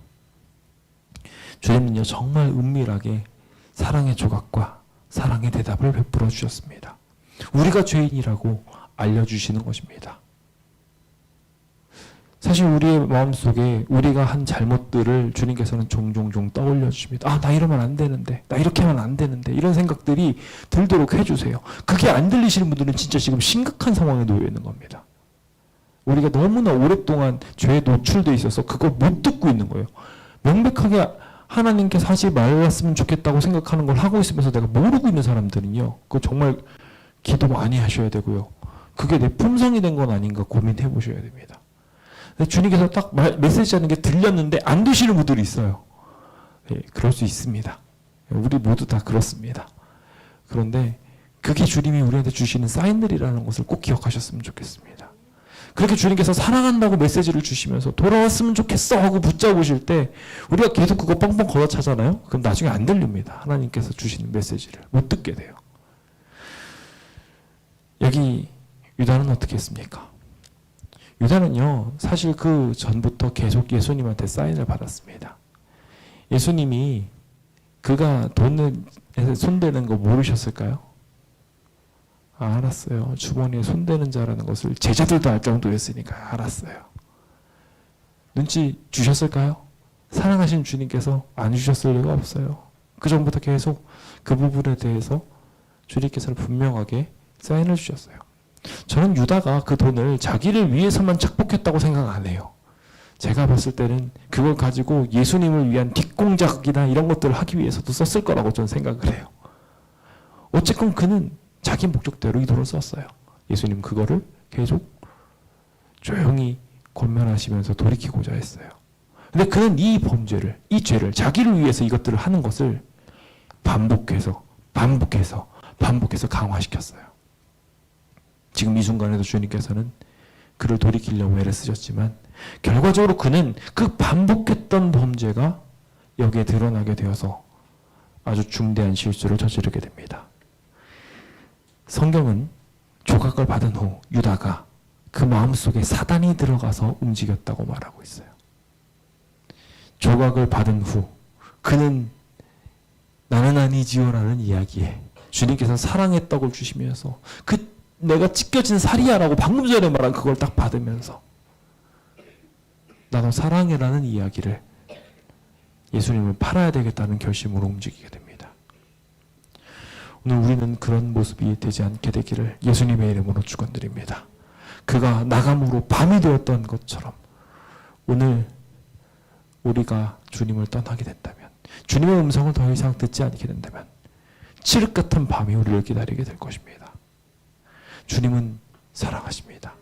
주님은요, 정말 은밀하게 사랑의 조각과 사랑의 대답을 베풀어 주셨습니다. 우리가 죄인이라고 알려주시는 것입니다. 사실 우리의 마음속에 우리가 한 잘못들을 주님께서는 종종종 떠올려 주십니다. 아, 나 이러면 안 되는데, 나 이렇게 하면 안 되는데, 이런 생각들이 들도록 해주세요. 그게 안 들리시는 분들은 진짜 지금 심각한 상황에 놓여 있는 겁니다. 우리가 너무나 오랫동안 죄에 노출돼 있어서 그걸 못 듣고 있는 거예요. 명백하게 하나님께서 하지 말았으면 좋겠다고 생각하는 걸 하고 있으면서 내가 모르고 있는 사람들은요, 그거 정말 기도 많이 하셔야 되고요. 그게 내 품성이 된 건 아닌가 고민해 보셔야 됩니다. 주님께서 딱 메시지 하는 게 들렸는데 안 되시는 분들이 있어요. 예, 그럴 수 있습니다. 우리 모두 다 그렇습니다. 그런데 그게 주님이 우리한테 주시는 사인들이라는 것을 꼭 기억하셨으면 좋겠습니다. 그렇게 주님께서 사랑한다고 메시지를 주시면서 돌아왔으면 좋겠어 하고 붙잡으실 때 우리가 계속 그거 뻥뻥 걷어차잖아요. 그럼 나중에 안 들립니다. 하나님께서 주시는 메시지를 못 듣게 돼요. 여기 유다는 어떻게 했습니까? 유다는요, 사실 그 전부터 계속 예수님한테 사인을 받았습니다. 예수님이 그가 돈에 손대는 거 모르셨을까요? 아, 알았어요. 주머니에 손대는 자라는 것을 제자들도 알 정도였으니까 알았어요. 눈치 주셨을까요? 사랑하신 주님께서 안 주셨을 리가 없어요. 그 전부터 계속 그 부분에 대해서 주님께서는 분명하게 사인을 주셨어요. 저는 유다가 그 돈을 자기를 위해서만 착복했다고 생각 안 해요. 제가 봤을 때는 그걸 가지고 예수님을 위한 뒷공작이나 이런 것들을 하기 위해서도 썼을 거라고 저는 생각을 해요. 어쨌건 그는 자기 목적대로 이 돈을 썼어요. 예수님 그거를 계속 조용히 권면하시면서 돌이키고자 했어요. 근데 그는 이 범죄를, 이 죄를 자기를 위해서 이것들을 하는 것을 반복해서 강화시켰어요. 지금 이 순간에도 주님께서는 그를 돌이키려고 애를 쓰셨지만 결과적으로 그는 그 반복했던 범죄가 여기에 드러나게 되어서 아주 중대한 실수를 저지르게 됩니다. 성경은 조각을 받은 후 유다가 그 마음속에 사단이 들어가서 움직였다고 말하고 있어요. 조각을 받은 후 그는 나는 아니지요라는 이야기에 주님께서 사랑의 떡을 주시면서 그 내가 찢겨진 살이야라고 방금 전에 말한 그걸 딱 받으면서 나도 사랑해라는 이야기를 예수님을 팔아야 되겠다는 결심으로 움직이게 됩니다. 오늘 우리는 그런 모습이 되지 않게 되기를 예수님의 이름으로 축원드립니다. 그가 나감으로 밤이 되었던 것처럼 오늘 우리가 주님을 떠나게 된다면, 주님의 음성을 더 이상 듣지 않게 된다면 칠흑 같은 밤이 우리를 기다리게 될 것입니다. 주님은 사랑하십니다.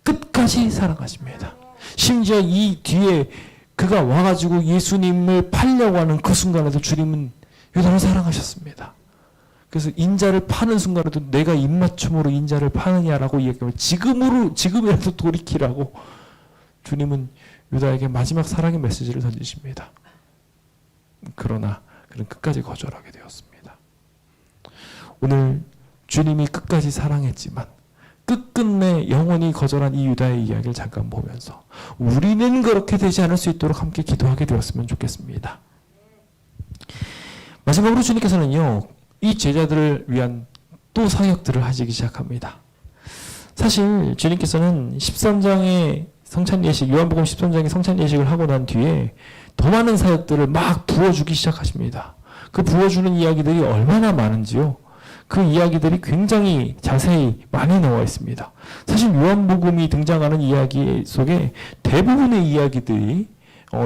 끝까지 사랑하십니다. 심지어 이 뒤에 그가 와가지고 예수님을 팔려고 하는 그 순간에도 주님은 유다를 사랑하셨습니다. 그래서 인자를 파는 순간에도 내가 입맞춤으로 인자를 파느냐라고 얘기하면 지금이라도 돌이키라고 주님은 유다에게 마지막 사랑의 메시지를 던지십니다. 그러나 그는 끝까지 거절하게 되었습니다. 오늘 주님이 끝까지 사랑했지만 끝끝내 영원히 거절한 이 유다의 이야기를 잠깐 보면서 우리는 그렇게 되지 않을 수 있도록 함께 기도하게 되었으면 좋겠습니다. 마지막으로 주님께서는요, 이 제자들을 위한 또 사역들을 하시기 시작합니다. 사실 주님께서는 13장의 성찬 예식, 요한복음 13장의 성찬 예식을 하고 난 뒤에 더 많은 사역들을 막 부어주기 시작하십니다. 그 부어주는 이야기들이 얼마나 많은지요. 그 이야기들이 굉장히 자세히 많이 나와 있습니다. 사실 요한복음이 등장하는 이야기 속에 대부분의 이야기들이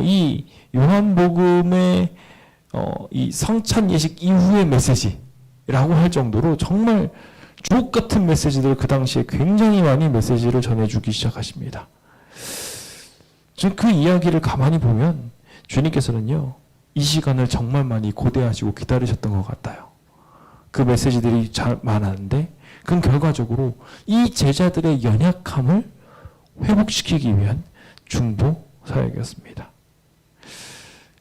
이 요한복음의 이 성찬 예식 이후의 메시지라고 할 정도로 정말 주옥 같은 메시지들 그 당시에 굉장히 많이 메시지를 전해주기 시작하십니다. 그 이야기를 가만히 보면 주님께서는요, 이 시간을 정말 많이 고대하시고 기다리셨던 것 같아요. 그 메시지들이 잘 많았는데 그건 결과적으로 이 제자들의 연약함을 회복시키기 위한 중보 사역이었습니다.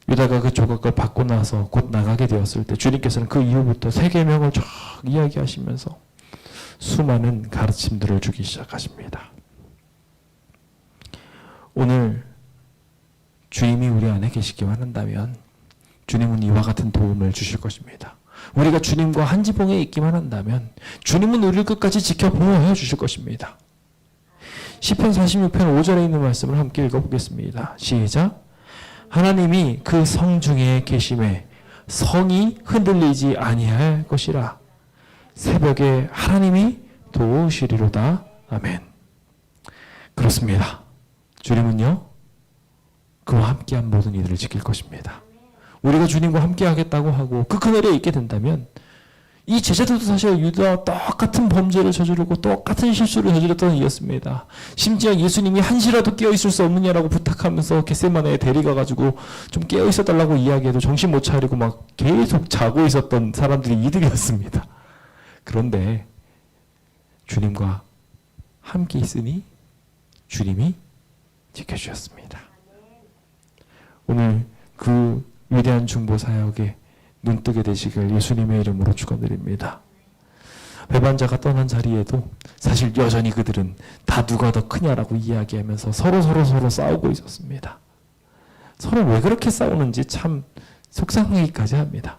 유다가 그 조각을 받고 나서 곧 나가게 되었을 때 주님께서는 그 이후부터 세계명을 쫙 이야기하시면서 수많은 가르침들을 주기 시작하십니다. 오늘 주님이 우리 안에 계시기만 한다면 주님은 이와 같은 도움을 주실 것입니다. 우리가 주님과 한 지붕에 있기만 한다면 주님은 우리를 끝까지 지켜 보호해 주실 것입니다. 시편 46편 5절에 있는 말씀을 함께 읽어보겠습니다. 시작. 하나님이 그 성 중에 계심에 성이 흔들리지 아니할 것이라. 새벽에 하나님이 도우시리로다. 아멘. 그렇습니다. 주님은요, 그와 함께한 모든 이들을 지킬 것입니다. 우리가 주님과 함께 하겠다고 하고 그 그늘에 있게 된다면 이 제자들도 사실 유다와 똑같은 범죄를 저지르고 똑같은 실수를 저질렀던 이였습니다. 심지어 예수님이 한시라도 깨어있을 수 없느냐라고 부탁하면서 겟세마네에 데려가가지고 좀 깨어있어달라고 이야기해도 정신 못 차리고 막 계속 자고 있었던 사람들이 이들이었습니다. 그런데 주님과 함께 있으니 주님이 지켜주셨습니다. 오늘 그 위대한 중보 사역에 눈뜨게 되시길 예수님의 이름으로 축원드립니다. 배반자가 떠난 자리에도 사실 여전히 그들은 다 누가 더 크냐라고 이야기하면서 서로 싸우고 있었습니다. 서로 왜 그렇게 싸우는지 참 속상하기까지 합니다.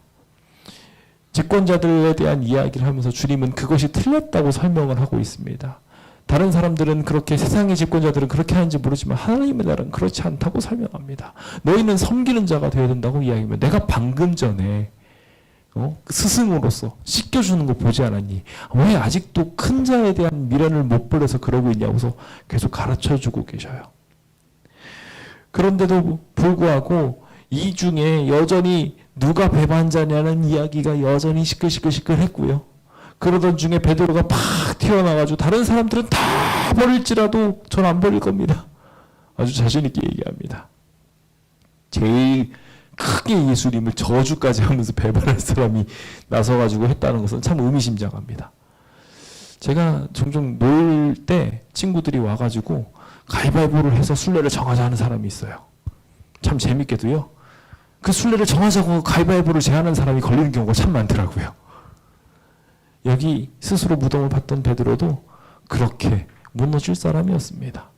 집권자들에 대한 이야기를 하면서 주님은 그것이 틀렸다고 설명을 하고 있습니다. 다른 사람들은 그렇게, 세상의 집권자들은 그렇게 하는지 모르지만 하나님의 나라는 그렇지 않다고 설명합니다. 너희는 섬기는 자가 되어야 된다고 이야기하면, 내가 방금 전에 스승으로서 씻겨주는 거 보지 않았니? 왜 아직도 큰 자에 대한 미련을 못 버려서 그러고 있냐고서 계속 가르쳐주고 계셔요. 그런데도 불구하고 이 중에 여전히 누가 배반자냐는 이야기가 여전히 시끌시끌했고요. 그러던 중에 베드로가 팍 튀어나와가지고 다른 사람들은 다 버릴지라도 전 안 버릴 겁니다. 아주 자신 있게 얘기합니다. 제일 크게 예수님을 저주까지 하면서 배반할 사람이 나서가지고 했다는 것은 참 의미심장합니다. 제가 종종 놀 때 친구들이 와가지고 가위바위보를 해서 순례를 정하자 하는 사람이 있어요. 참 재밌게도요. 그 순례를 정하자고 가위바위보를 제안하는 사람이 걸리는 경우가 참 많더라고요. 여기 스스로 무덤을 봤던 베드로도 그렇게 무너질 사람이었습니다.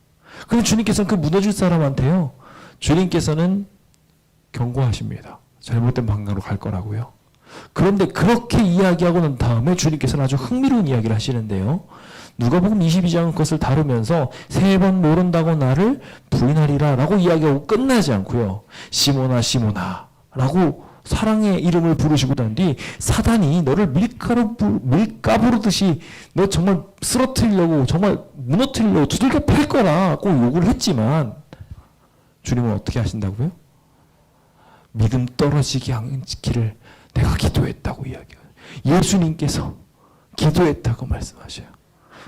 그런데 주님께서는 그 무너질 사람한테요, 주님께서는 경고하십니다. 잘못된 방향으로 갈 거라고요. 그런데 그렇게 이야기하고 난 다음에 주님께서는 아주 흥미로운 이야기를 하시는데요. 누가복음 22장은 그것을 다루면서 3번 모른다고 나를 부인하리라 라고 이야기하고 끝나지 않고요. 시몬아 시몬아 라고 사랑의 이름을 부르시고 난 뒤 사단이 너를 밀가부르듯이 너 정말 쓰러뜨리려고, 정말 무너뜨리려고 두들겨 팰 거라고 요구를 했지만 주님은 어떻게 하신다고요? 믿음 떨어지게 않기를 내가 기도했다고 이야기해요. 예수님께서 기도했다고 말씀하셔요.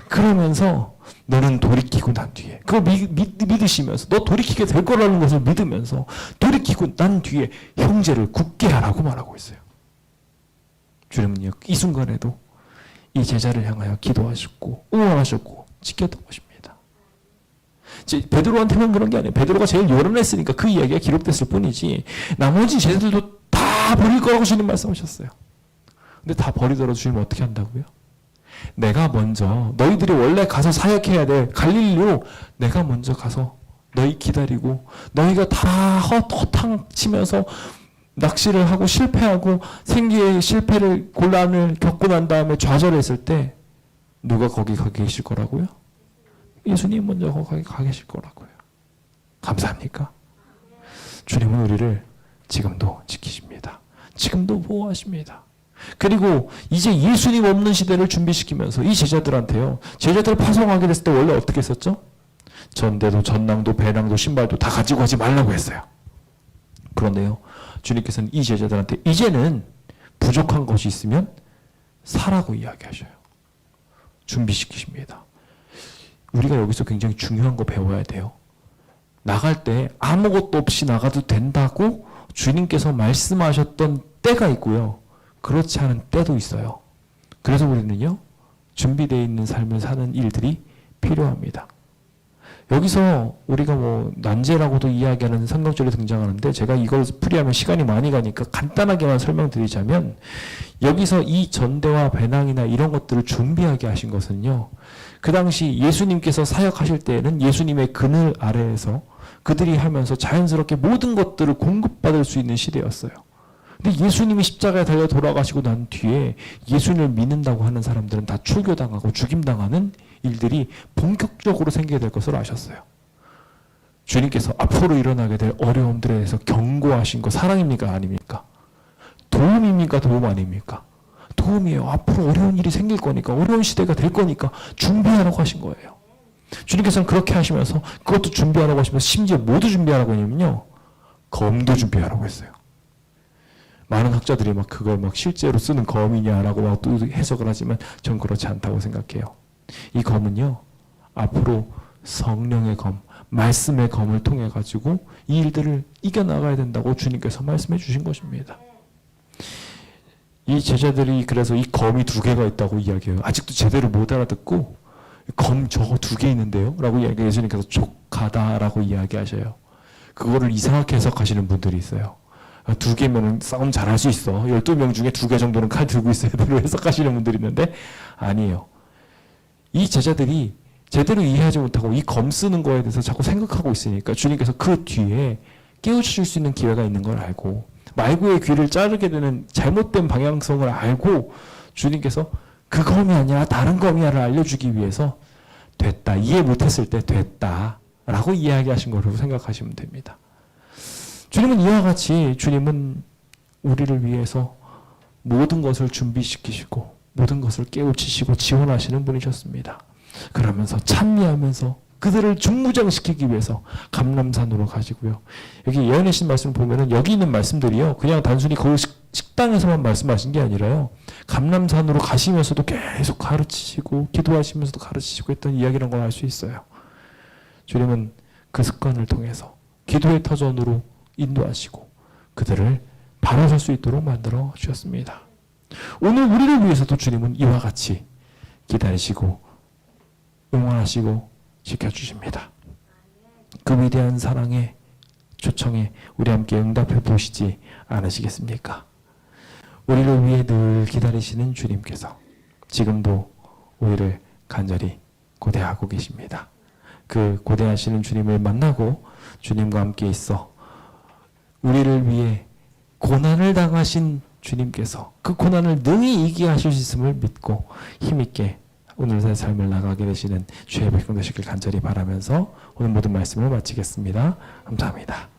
그러면서 너는 돌이키고 난 뒤에, 그걸 믿으시면서, 너 돌이키게 될 거라는 것을 믿으면서 돌이키고 난 뒤에 형제를 굳게 하라고 말하고 있어요. 주님은요, 이 순간에도 이 제자를 향하여 기도하셨고 응원하셨고 지켰던 것입니다. 베드로한테만 그런 게 아니에요. 베드로가 제일 요란했으니까 그 이야기가 기록됐을 뿐이지 나머지 제자들도 다 버릴 거라고 주님 말씀하셨어요. 근데 다 버리더라도 주님은 어떻게 한다고요? 내가 먼저, 너희들이 원래 가서 사역해야 돼 갈릴리로 내가 먼저 가서 너희 기다리고, 너희가 다 허탕 치면서 낚시를 하고 실패하고 생계의 실패를, 곤란을 겪고 난 다음에 좌절했을 때 누가 거기 가 계실 거라고요? 예수님 먼저 거기 가 계실 거라고요. 감사합니까? 주님은 우리를 지금도 지키십니다. 지금도 보호하십니다. 그리고 이제 예수님 없는 시대를 준비시키면서 이 제자들한테요, 제자들을 파송하게 됐을 때 원래 어떻게 했었죠? 전대도 전낭도 배낭도 신발도 다 가지고 가지 말라고 했어요. 그런데요, 주님께서는 이 제자들한테 이제는 부족한 것이 있으면 사라고 이야기하셔요. 준비시키십니다. 우리가 여기서 굉장히 중요한 거 배워야 돼요. 나갈 때 아무것도 없이 나가도 된다고 주님께서 말씀하셨던 때가 있고요, 그렇지 않은 때도 있어요. 그래서 우리는요, 준비되어 있는 삶을 사는 일들이 필요합니다. 여기서 우리가 난제라고도 이야기하는 성경절이 등장하는데, 제가 이걸 풀이하면 시간이 많이 가니까 간단하게만 설명드리자면, 여기서 이 전대와 배낭이나 이런 것들을 준비하게 하신 것은요, 그 당시 예수님께서 사역하실 때에는 예수님의 그늘 아래에서 그들이 하면서 자연스럽게 모든 것들을 공급받을 수 있는 시대였어요. 근데 예수님이 십자가에 달려 돌아가시고 난 뒤에 예수님을 믿는다고 하는 사람들은 다 출교당하고 죽임당하는 일들이 본격적으로 생기게 될 것을 아셨어요. 주님께서 앞으로 일어나게 될 어려움들에 대해서 경고하신 거 사랑입니까? 아닙니까? 도움입니까? 도움 아닙니까? 도움이에요. 앞으로 어려운 일이 생길 거니까, 어려운 시대가 될 거니까 준비하라고 하신 거예요. 주님께서는 그렇게 하시면서 그것도 준비하라고 하시면서 심지어 모두 준비하라고 하냐면요, 검도 준비하라고 했어요. 많은 학자들이 막 그걸 막 실제로 쓰는 검이냐라고 막 또 해석을 하지만 전 그렇지 않다고 생각해요. 이 검은요, 앞으로 성령의 검, 말씀의 검을 통해 가지고 이 일들을 이겨나가야 된다고 주님께서 말씀해 주신 것입니다. 이 제자들이 그래서 이 검이 2개가 있다고 이야기해요. 아직도 제대로 못 알아듣고 검 저거 2개 있는데요? 라고 이야기해요. 예수님께서 족하다라고 이야기하셔요. 그거를 이상하게 해석하시는 분들이 있어요. 2개면 싸움 잘할 수 있어. 12명 중에 2개 정도는 칼 들고 있어야 되로 해석하시는 분들이 있는데 아니에요. 이 제자들이 제대로 이해하지 못하고 이 검 쓰는 거에 대해서 자꾸 생각하고 있으니까 주님께서 그 뒤에 깨우칠 수 있는 기회가 있는 걸 알고 말구의 귀를 자르게 되는 잘못된 방향성을 알고 주님께서 그 검이 아니라 다른 검이야를 알려주기 위해서 됐다, 이해 못했을 때 됐다 라고 이야기하신 거라고 생각하시면 됩니다. 주님은 이와 같이 주님은 우리를 위해서 모든 것을 준비시키시고 모든 것을 깨우치시고 지원하시는 분이셨습니다. 그러면서 찬미하면서 그들을 중무장시키기 위해서 감람산으로 가시고요. 여기 예언의 신 말씀을 보면은 여기 있는 말씀들이요, 그냥 단순히 거기 식당에서만 말씀하신 게 아니라요, 감람산으로 가시면서도 계속 가르치시고 기도하시면서도 가르치시고 했던 이야기라는 걸 알 수 있어요. 주님은 그 습관을 통해서 기도의 터전으로 인도하시고 그들을 바로 설 수 있도록 만들어 주셨습니다. 오늘 우리를 위해서도 주님은 이와 같이 기다리시고 응원하시고 지켜주십니다. 그 위대한 사랑의 초청에 우리 함께 응답해 보시지 않으시겠습니까? 우리를 위해 늘 기다리시는 주님께서 지금도 우리를 간절히 고대하고 계십니다. 그 고대하시는 주님을 만나고 주님과 함께 있어 우리를 위해 고난을 당하신 주님께서 그 고난을 능히 이기게 하실 수 있음을 믿고 힘있게 오늘의 삶을 나가게 되시는 주의 백성 되시길 간절히 바라면서 오늘 모든 말씀을 마치겠습니다. 감사합니다.